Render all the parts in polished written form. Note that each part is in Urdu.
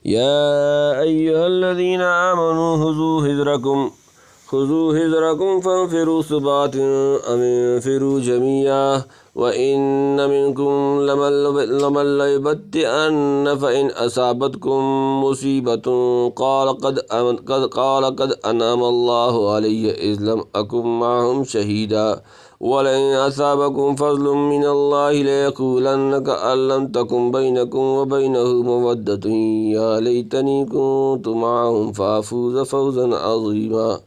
يا أيها الذين آمنوا خذوا حذركم فانفروا ثبات أو انفروا جميعا وإن منكم لمن ليبطئن فإن أصابتكم مصيبة قال قد أنعم الله علي إذ لم أكن معهم شهيدا ولئن أصابكم فضل من الله ليقولن كأن لم تكن بينكم وبينه مودة يا ليتني كنت معهم فأفوز فوزا عظيما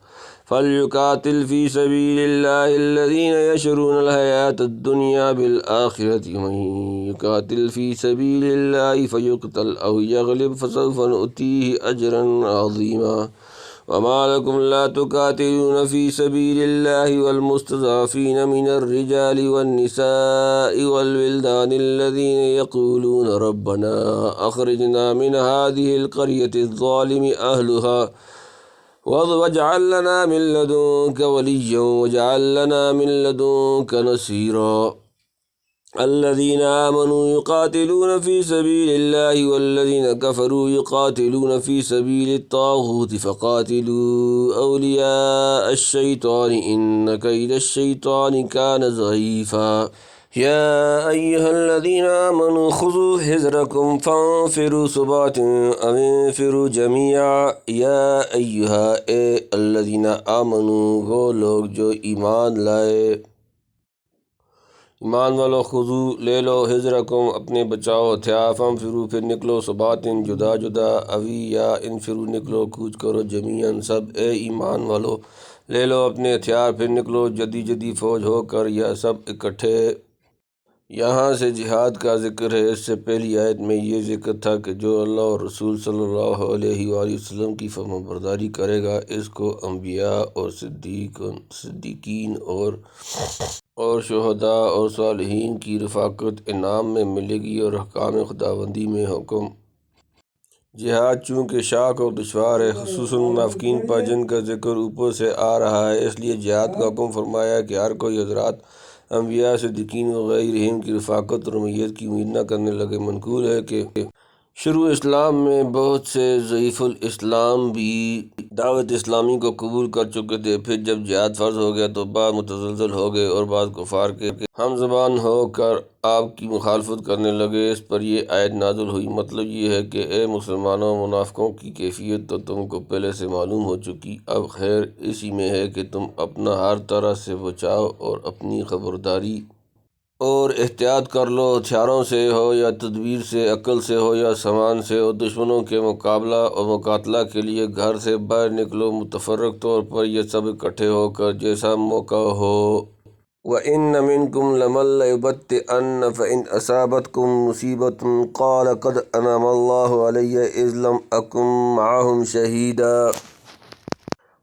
فليقاتل في سبيل الله الذين يشرون الحياة الدنيا بالآخرة ومن يقاتل في سبيل الله فيقتل أو يغلب فسوف نؤتيه أجرا عظيما وما لكم لا تقاتلون في سبيل الله والمستضعفين من الرجال والنساء والولدان الذين يقولون ربنا أخرجنا من هذه القرية الظالم أهلها واجعل لنا من لدنك وليا واجعل لنا من لدنك نصيرا الذين آمنوا يقاتلون في سبيل الله والذين كفروا يقاتلون في سبيل الطاغوت فقاتلوا أولياء الشيطان إن كيد الشيطان كان ضعيفا يا أيها الذين آمنوا خذوا حذركم فانفروا ثبات أو انفروا جميعا يا أيها الذين آمنوا وہ لوگ جو ایمان لائے، ایمان والو، خذو لے لو، حذرکم اپنے بچاؤ ہتھیار، فانفروا پھر نکلو، ثباتن جدا جدا، اوی یا انفروا نکلو کوچ کرو، جمیعاً سب، اے ایمان والو لے لو اپنے ہتھیار پھر نکلو جدی جدی فوج ہو کر یا سب اکٹھے۔ یہاں سے جہاد کا ذکر ہے۔ اس سے پہلی آیت میں یہ ذکر تھا کہ جو اللہ اور رسول صلی اللہ علیہ وآلہ وسلم کی فرمانبرداری کرے گا اس کو انبیاء اور صدیقین اور شہداء اور صالحین کی رفاقت انعام میں ملے گی اور احکام خداوندی میں حکم۔ جہاد چونکہ شاق اور دشوار ہے، خصوصاً منافقین پر جن کا ذکر اوپر سے آ رہا ہے، اس لیے جہاد کا حکم فرمایا کہ ہر کوئی حضرات انبیاء، صدیقین وغیرہم کی رفاقت اور معیت کی امید نہ کرنے لگے۔ منقول ہے کہ شروع اسلام میں بہت سے ضعیف الاسلام بھی دعوت اسلامی کو قبول کر چکے تھے، پھر جب جہاد فرض ہو گیا تو بعض متزلزل ہو گئے اور بعض کفار کے ہم زبان ہو کر آپ کی مخالفت کرنے لگے۔ اس پر یہ آیت نازل ہوئی۔ مطلب یہ ہے کہ اے مسلمانوں، منافقوں کی کیفیت تو تم کو پہلے سے معلوم ہو چکی، اب خیر اسی میں ہے کہ تم اپنا ہر طرح سے بچاؤ اور اپنی خبرداری اور احتیاط کر لو، ہتھیاروں سے ہو یا تدبیر سے، عقل سے ہو یا سامان سے، اور دشمنوں کے مقابلہ اور مقاتلہ کے لیے گھر سے باہر نکلو متفرق طور پر یا سب اکٹھے ہو کر جیسا موقع ہو۔ وَإِنَّ مِنْكُمْ لَمَن لَّيُبَطِّئَنَّ فَإِنْ أَصَابَتْكُم مُّصِيبَةٌ قَالَ قَدْ أَنْعَمَ اللَّهُ عَلَيَّ إِذْ لَمْ أَكُن مَّعَهُمْ شَهِيدًا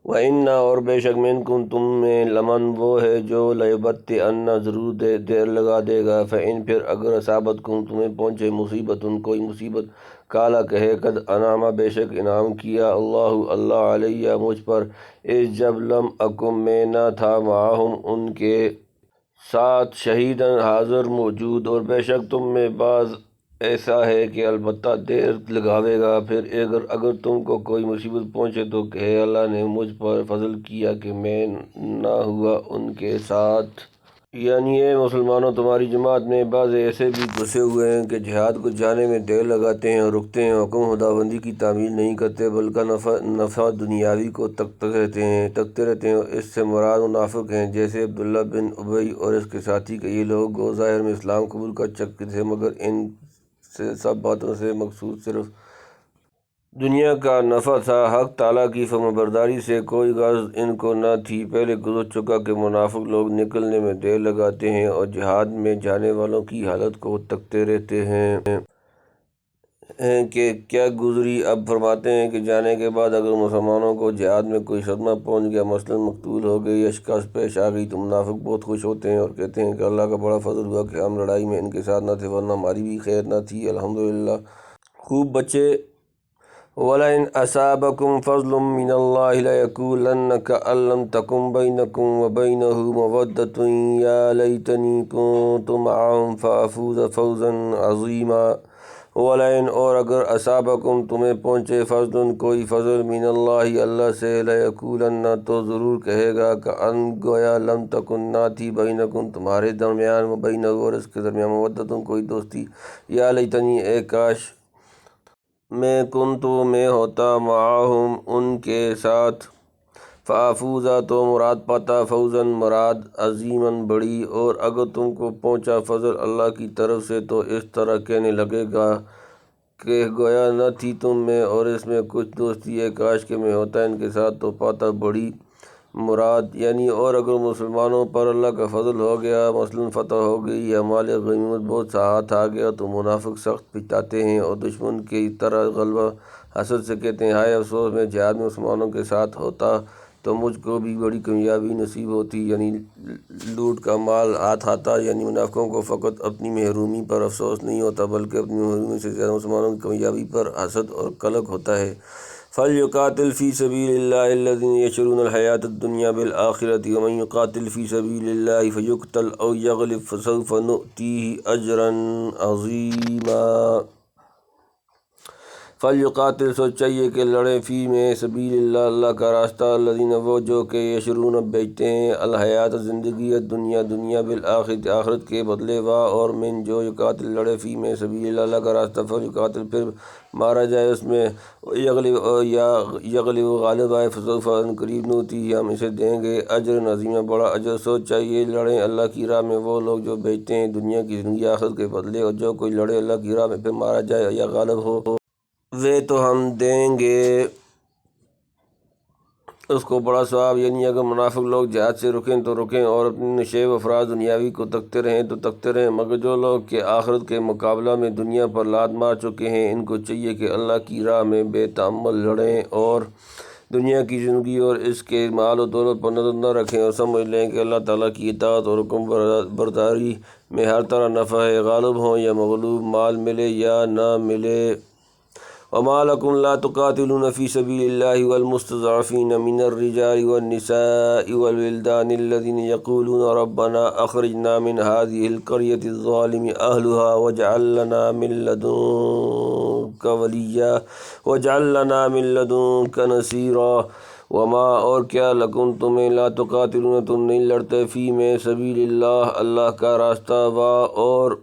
وَإِنَّ اور بے شک منکم تم میں لمن وہ ہے جو لَيُبَطِّئَنَّ ضرور دیر لگا دے گا، فَإِن پھر اگر اصابتکم تمہیں پہنچے مصیبتن کوئی مصیبت، کالا کہے قد انعم بے شک انعام کیا اللہ علیہ مجھ پر، اس جب لم اکم میں نہ تھا، معاہم ان کے ساتھ، شہیداً حاضر موجود، اور بے شک تم میں بعض ایسا ہے کہ البتہ دیر لگاوے گا، پھر اگر تم کو کوئی مصیبت پہنچے تو کہے اللہ نے مجھ پر فضل کیا کہ میں نہ ہوا ان کے ساتھ۔ یعنی اے مسلمانوں، تمہاری جماعت میں بعض ایسے بھی گھسے ہوئے ہیں کہ جہاد کو جانے میں دیر لگاتے ہیں اور رکتے ہیں، حکم خداوندی کی تعمیل نہیں کرتے بلکہ نفع دنیاوی کو تکتے رہتے ہیں، اور اس سے مراد منافق ہیں جیسے عبداللہ بن ابی اور اس کے ساتھی کہ یہ لوگ ظاہر میں اسلام قبول کر چکے تھے مگر ان سے سب باتوں سے مقصود صرف دنیا کا نفع تھا، حق تعالیٰ کی فرمانبرداری سے کوئی غرض ان کو نہ تھی۔ پہلے گزر چکا کہ منافق لوگ نکلنے میں دیر لگاتے ہیں اور جہاد میں جانے والوں کی حالت کو تکتے رہتے ہیں کہ کیا گزری۔ اب فرماتے ہیں کہ جانے کے بعد اگر مسلمانوں کو جہاد میں کوئی صدمہ پہنچ گیا، مثلاً مقتول ہو گئے یا شکست پیش آ گئی، تو منافق بہت خوش ہوتے ہیں اور کہتے ہیں کہ اللہ کا بڑا فضل ہوا کہ ہم لڑائی میں ان کے ساتھ نہ تھے، ورنہ ہماری بھی خیر نہ تھی، الحمدللہ خوب بچے۔ وَلَئِنْ أَصَابَكُمْ فَضْلٌ مِّنَ اللَّهِ لَيَقُولَنَّ كَأَن لَّمْ تَكُن بَيْنَكُمْ وَبَيْنَهُ مَوَدَّةٌ يَا لَيْتَنِي كُنتُ مَعَهُمْ فَأَفُوزَ فَوْزًا عَظِيمًا ولئن اور اگر اصابکم تمہیں پہنچے فضل کوئی فضل من اللہ اللہ سے لیقولن تو ضرور کہے گا کأن گویا لم تکن نہ تھی بینکم تمہارے درمیان و بینہ اور اس کے درمیان مودتن کوئی دوستی یا لیتنی اے کاش میں کنتو میں ہوتا معاہم ان کے ساتھ فافوزا تو مراد پاتا فوزن مراد عظیماً بڑی اور اگر تم کو پہنچا فضل اللہ کی طرف سے تو اس طرح کہنے لگے گا کہ گویا نہ تھی تم میں اور اس میں کچھ دوستی ہے کاش کہ میں ہوتا ان کے ساتھ تو پاتا بڑی مراد یعنی اور اگر مسلمانوں پر اللہ کا فضل ہو گیا مثلاً فتح ہو گئی یا مال غنیمت بہت سا ہاتھ آ گیا تو منافق سخت پچھتاتے ہیں اور دشمن کی طرح غلبہ حسد سے کہتے ہیں ہائے افسوس میں جہاد میں مسلمانوں کے ساتھ ہوتا تو مجھ کو بھی بڑی کامیابی نصیب ہوتی یعنی لوٹ کا مال ہاتھ آتا یعنی منافقوں کو فقط اپنی محرومی پر افسوس نہیں ہوتا بلکہ اپنی محرومی سے زیادہ مسلمانوں کی کامیابی پر حسد اور قلق ہوتا ہے فَلْيُقَاتِلْ فِي سَبِيلِ اللَّهِ الَّذِينَ يَشْرُونَ الْحَيَاةَ الدُّنْيَا بِالْآخِرَةِ وَمَنْ يُقَاتِلْ فِي سَبِيلِ اللَّهِ فَيُقْتَلْ أَوْ يَغْلِبْ فَسَوْفَ نُؤْتِيهِ أَجْرًا عَظِيمًا فَلْيُقَاتِلْ سو چاہیے کہ لڑیں فی میں سبیل اللہ اللہ کا راستہ الذین وہ جو کہ یشرون بیچتے ہیں الحیات زندگی دنیا دنیا بالآخرت آخرت کے بدلے وا اور من جو یقاتل لڑے فی میں سبیل اللہ اللہ کا راستہ فلیقاتل پھر مارا جائے اس میں یغلب غالب آئے فسوف قریب نوتی ہم اسے دیں گے اجر عظیمہ بڑا اجر سو چاہیے لڑیں اللہ کی راہ میں وہ لوگ جو بیچتے ہیں دنیا کی زندگی آخرت کے بدلے اور جو کوئی لڑے اللہ کی راہ میں پھر مارا جائے یا غالب ہو وہ تو ہم دیں گے اس کو بڑا ثواب یعنی اگر منافق لوگ جہاد سے رکیں تو رکیں اور اپنے نشیب افراد دنیاوی کو تکتے رہیں تو تکتے رہیں مگر جو لوگ کہ آخرت کے مقابلہ میں دنیا پر لات مار چکے ہیں ان کو چاہیے کہ اللہ کی راہ میں بے تأمل لڑیں اور دنیا کی زندگی اور اس کے مال و دولت پر نظر نہ رکھیں اور سمجھ لیں کہ اللہ تعالیٰ کی اطاعت اور حکم برداری میں ہر طرح نفع ہے غالب ہوں یا مغلوب مال ملے یا نہ ملے وَمَا لَكُمْ لَا تُقَاتِلُونَ فِي سَبِيلِ اللَّهِ وَالْمُسْتَضْعَفِينَ مِنَ الرِّجَالِ وَالنِّسَاءِ وَالْوِلْدَانِ الَّذِينَ يَقُولُونَ رَبَّنَا أَخْرِجْنَا مِنْ هَٰذِهِ الْقَرْيَةِ الظَّالِمِ أَهْلُهَا وَاجْعَل لَّنَا مِن لَّدُنكَ وَلِيًّا وَاجْعَل لَّنَا مِن لَّدُنكَ نَصِيرًا وما اور کیا لکم تمہیں لا تقاتلون تم نہیں لڑتے فی میں سبیل اللہ اللہ کا راستہ وا اور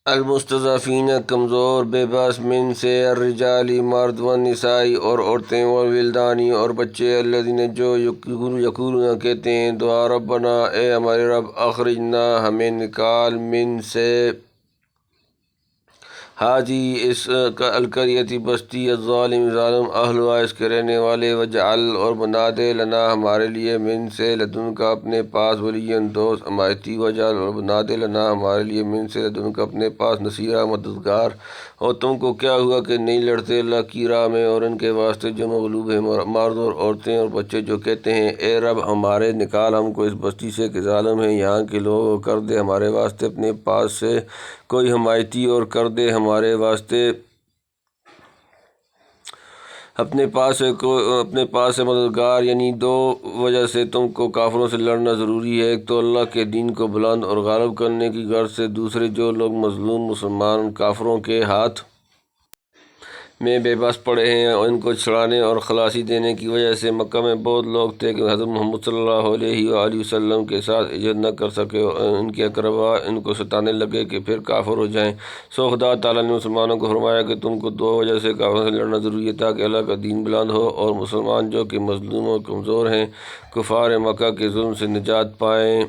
المستضعفین کمزور بے بس من سے الرجالی مرد والنسائی اور عورتیں والولدانی اور بچے الذین جو یقولون کہتے ہیں دعا ربنا اے ہمارے رب اخرجنا ہمیں نکال من سے حاجی اس کا القریتی بستی الظالم ظالم اہلها اس کے رہنے والے وجعل اور بنا دے لنا ہمارے لیے من سے لدن کا اپنے پاس ولیًا دوست حمایتی وجعل اور بنا دے لنا ہمارے لیے من سے لدن کا اپنے پاس نصیرہ مددگار اور تم کو کیا ہوا کہ نہیں لڑتے اللہ کی راہ میں اور ان کے واسطے جو مغلوب ہیں مرد اور عورتیں اور بچے جو کہتے ہیں اے رب ہمارے نکال ہم کو اس بستی سے کہ ظالم ہیں یہاں کے لوگ کر دے ہمارے واسطے اپنے پاس سے کوئی حمایتی اور کر دے ہمارے واسطے اپنے پاس سے مددگار یعنی دو وجہ سے تم کو کافروں سے لڑنا ضروری ہے ایک تو اللہ کے دین کو بلند اور غالب کرنے کی غرض سے دوسرے جو لوگ مظلوم مسلمان کافروں کے ہاتھ میں بے بس پڑے ہیں اور ان کو چھڑانے اور خلاصی دینے کی وجہ سے مکہ میں بہت لوگ تھے کہ حضرت محمد صلی اللہ علیہ وآلہ وسلم کے ساتھ ہجرت نہ کر سکے اور ان کے اقربا ان کو ستانے لگے کہ پھر کافر ہو جائیں سو خدا تعالیٰ نے مسلمانوں کو فرمایا کہ تم کو دو وجہ سے کافروں سے لڑنا ضروری ہے تاکہ اللہ کا دین بلند ہو اور مسلمان جو کہ مظلوم اور کمزور ہیں کفار مکہ کے ظلم سے نجات پائیں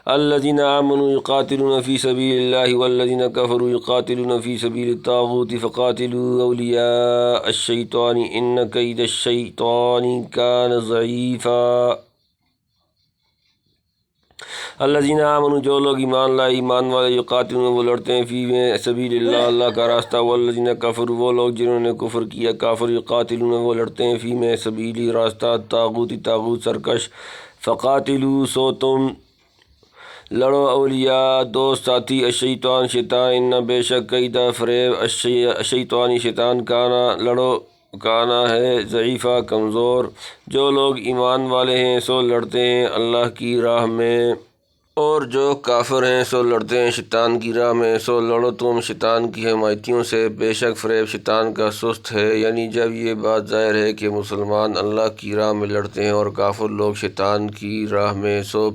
الذين آمنوا يقاتلون في سبيل الله والذين كفروا يقاتلون في سبيل الطاغوت فقاتلوا أولياء الشيطان إن كيد الشيطان كان ضعيفا الذين آمنوا جو لوگ ایمان لائے ایمان والے یقاتلون وہ لڑتے ہیں فی میں سبیل اللہ اللہ کا راستہ والذین کفروا وہ لوگ جنہوں نے کفر کیا کافر یقاتلون وہ لڑتے ہیں فی میں سبیلی راستہ طاغوت سرکش فقاتلوا سو تم لڑو اولیاء دوست ساتھی الشیطان شیطان ان بے شک قیدہ فریب الشیطانی شیطان کانا ہے ضعیفہ کمزور جو لوگ ایمان والے ہیں سو لڑتے ہیں اللہ کی راہ میں اور جو کافر ہیں سو لڑتے ہیں شیطان کی راہ میں، سو لڑو تم شیطان کی حمایتیوں سے، بے شک فریب شیطان کا سست ہے۔ یعنی جب یہ بات ظاہر ہے کہ مسلمان اللہ کی راہ میں لڑتے ہیں اور کافر لوگ شیطان کی راہ میں، سو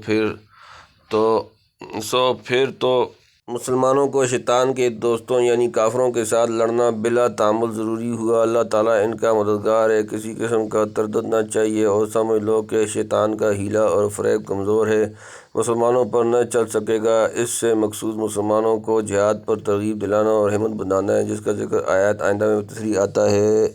پھر تو مسلمانوں کو شیطان کے دوستوں یعنی کافروں کے ساتھ لڑنا بلا تعمل ضروری ہوا۔ اللہ تعالیٰ ان کا مددگار ہے، کسی قسم کا تردد نہ چاہیے، اور سمجھ لو کہ شیطان کا حیلہ اور فریب کمزور ہے، مسلمانوں پر نہ چل سکے گا۔ اس سے مقصود مسلمانوں کو جہاد پر ترغیب دلانا اور ہمت بندھانا ہے، جس کا ذکر آیات آئندہ میں تفصیل آتا ہے۔